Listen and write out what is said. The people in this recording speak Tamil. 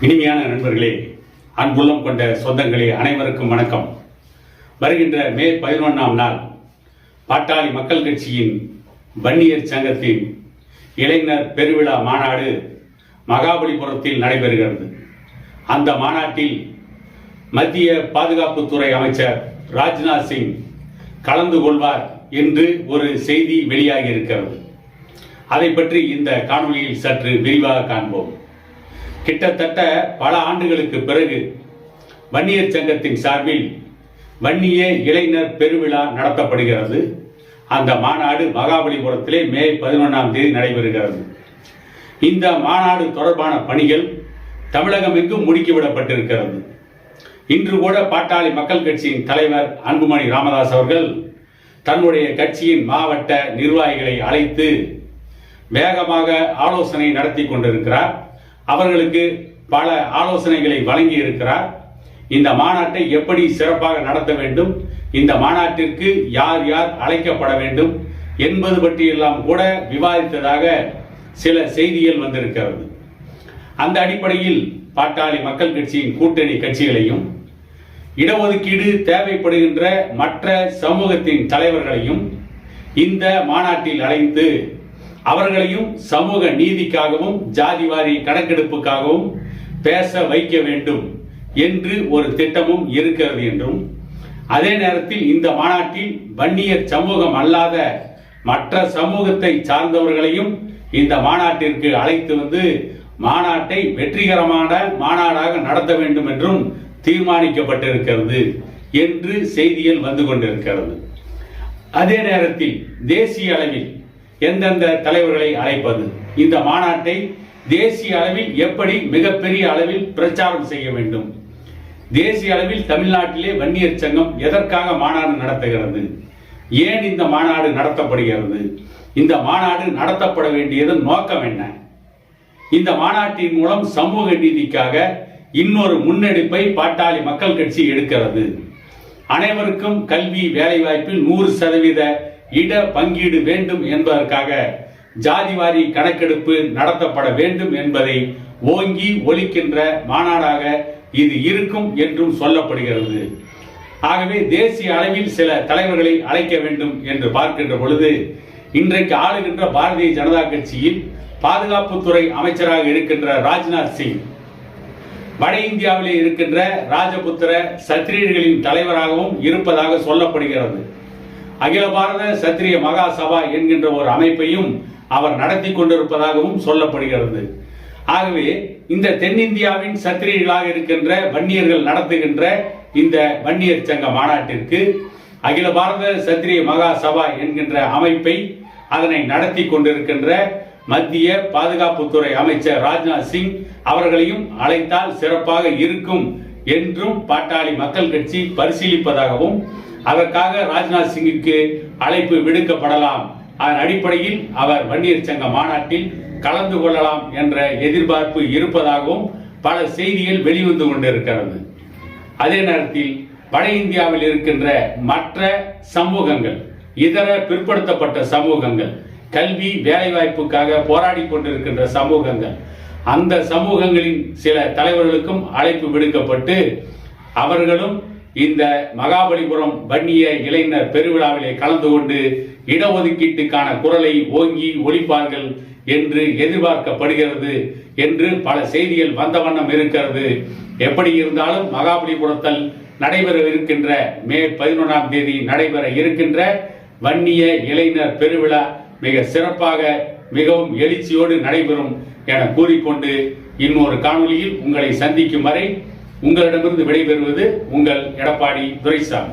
இனிமையான நண்பர்களே, அன்புள்ளம் கொண்ட சொந்தங்களே, அனைவருக்கும் வணக்கம். வருகின்ற மே 11ஆம் நாள் பாட்டாளி மக்கள் கட்சியின் வன்னியர் சங்கத்தின் இளைஞர் பெருவிழா மாநாடு மகாபலிபுரத்தில் நடைபெறுகிறது. அந்த மாநாட்டில் மத்திய பாதுகாப்புத்துறை அமைச்சர் ராஜ்நாத் சிங் கலந்து கொள்வார் என்று ஒரு செய்தி வெளியாகி இருக்கிறது. அதை பற்றி இந்த காணொலியில் சற்று விரிவாக காண்போம். கிட்டத்தட்ட பல ஆண்டுகளுக்கு பிறகு வன்னியர் சங்கத்தின் சார்பில் வன்னிய இளைஞர் பெருவிழா நடத்தப்படுகிறது. அந்த மாநாடு மகாபலிபுரத்திலே மே 11ஆம் தேதி நடைபெறுகிறது. இந்த மாநாடு தொடர்பான பணிகள் தமிழகம் எங்கும் முடுக்கிவிடப்பட்டிருக்கிறது. இன்று கூட பாட்டாளி மக்கள் கட்சியின் தலைவர் அன்புமணி ராமதாஸ் அவர்கள் தன்னுடைய கட்சியின் மாவட்ட நிர்வாகிகளை அழைத்து வேகமாக ஆலோசனை நடத்தி கொண்டிருக்கிறார். அவர்களுக்கு பல ஆலோசனைகளை வழங்கி இருக்கிறார். இந்த மாநாட்டை எப்படி சிறப்பாக நடத்த வேண்டும், இந்த மாநாட்டிற்கு யார் யார் அழைக்கப்பட வேண்டும் என்பது பற்றியெல்லாம் கூட விவாதித்ததாக சில செய்திகள் வந்திருக்கிறது. அந்த அடிப்படையில் பாட்டாளி மக்கள் கட்சியின் கூட்டணி கட்சிகளையும் இடஒதுக்கீடு தேவைப்படுகின்ற மற்ற சமூகத்தின் தலைவர்களையும் இந்த மாநாட்டில் அழைத்து அவர்களையும் சமூக நீதிக்காகவும் ஜாதிவாரி கணக்கெடுப்புக்காகவும் பேச வைக்க வேண்டும் என்று ஒரு திட்டமும் இருக்கிறது என்றும், அதே நேரத்தில் இந்த மாநாட்டில் வன்னியர் சமூகம் அல்லாத மற்ற சமூகத்தை சார்ந்தவர்களையும் இந்த மாநாட்டிற்கு அழைத்து வந்து மாநாட்டை வெற்றிகரமான மாநாடாக நடத்த வேண்டும் என்றும் தீர்மானிக்கப்பட்டிருக்கிறது என்று செய்திகள் வந்து கொண்டிருக்கிறது. அதே நேரத்தில் தேசிய அளவில் எந்தெந்த தலைவர்களை அழைப்பது, இந்த மாநாட்டை தேசிய அளவில் எப்படி மிகப்பெரிய அளவில் பிரச்சாரம் செய்ய வேண்டும், தேசிய அளவில் தமிழ்நாட்டிலே வன்னியர் சங்கம் எதற்காக மாநாடு நடத்துகிறது, ஏன் இந்த மாநாடு நடத்தப்படுகிறது, இந்த மாநாடு நடத்தப்பட வேண்டியதன் நோக்கம் என்ன, இந்த மாநாட்டின் மூலம் சமூக நீதிக்காக இன்னொரு முன்னெடுப்பை பாட்டாளி மக்கள் கட்சி எடுக்கிறது, அனைவருக்கும் கல்வி வேலைவாய்ப்பில் 100% இட பங்கீடு வேண்டும் என்பதற்காக ஜாதிவாரி கணக்கெடுப்பு நடத்தப்பட வேண்டும் என்பதை ஓங்கி ஒலிக்கின்ற மாநாடாக இது இருக்கும் என்றும் சொல்லப்படுகிறது. ஆகவே தேசிய அளவில் சில தலைவர்களை அழைக்க வேண்டும் என்று பார்க்கின்ற பொழுது, இன்றைக்கு ஆளுகின்ற பாரதிய ஜனதா கட்சியில் பாதுகாப்புத்துறை அமைச்சராக இருக்கின்ற ராஜ்நாத் சிங், வட இந்தியாவிலே இருக்கின்ற ராஜபுத்திர சத்திரியர்களின் தலைவராகவும் இருப்பதாக சொல்லப்படுகிறது. அகில பாரத சத்திரிய மகா சபா என்கின்ற ஒரு அமைப்பையும் அவர் நடத்தி கொண்டிருப்பதாகவும் சொல்லப்படுகிறது. ஆகவே இந்த தென்னிந்தியாவின் சத்திரியர்களாக இருக்கின்ற வன்னியர்கள் நடத்துகின்ற இந்த வன்னியர் சங்க மாநாட்டிற்கு அகில பாரத சத்திரிய மகா சபா என்கின்ற அமைப்பை அதனை நடத்தி கொண்டிருக்கின்ற மத்திய பாதுகாப்புத்துறை அமைச்சர் ராஜ்நாத் சிங் அவர்களையும் அழைத்தால் சிறப்பாக இருக்கும் என்றும் பாட்டாளி மக்கள் கட்சி பரிசீலிப்பதாகவும், அதற்காக ராஜ்நாத் சிங்குக்கு அழைப்பு விடுக்கப்படலாம், அதன் அடிப்படையில் அவர் வன்னியர் சங்க மாநாட்டில் கலந்து கொள்ளலாம் என்ற எதிர்பார்ப்பு இருப்பதாகவும் பல செய்திகள் வெளிவந்து கொண்டிருக்கிறது. அதே நேரத்தில் வட இந்தியாவில் இருக்கின்ற மற்ற சமூகங்கள், இதர பிற்படுத்தப்பட்ட சமூகங்கள், கல்வி வேலைவாய்ப்புக்காக போராடி கொண்டிருக்கின்ற சமூகங்கள், அந்த சமூகங்களின் சில தலைவர்களுக்கும் அழைப்பு விடுக்கப்பட்டு அவர்களும் இந்த மகாபலிபுரம் வன்னிய இளைஞர் பெருவிழாவிலே கலந்து கொண்டு இடஒதுக்கீட்டுக்கான குரலை ஓங்கி ஒலிப்பார்கள் என்று எதிர்பார்க்கப்படுகிறது என்று பல செய்திகள் வந்த வண்ணம் இருக்கிறது. எப்படி இருந்தாலும் மகாபலிபுரத்தில் நடைபெற இருக்கின்ற மே 11ஆம் தேதி நடைபெற இருக்கின்ற வன்னிய இளைஞர் பெருவிழா மிக சிறப்பாக மிகவும் எழுச்சியோடு நடைபெறும் என கூறிக்கொண்டு இன்னொரு காணொலியில் உங்களை சந்திக்கும் வரை உங்களிடமிருந்து விடைபெறுவது உங்கள் எடப்பாடி துரைசாமி.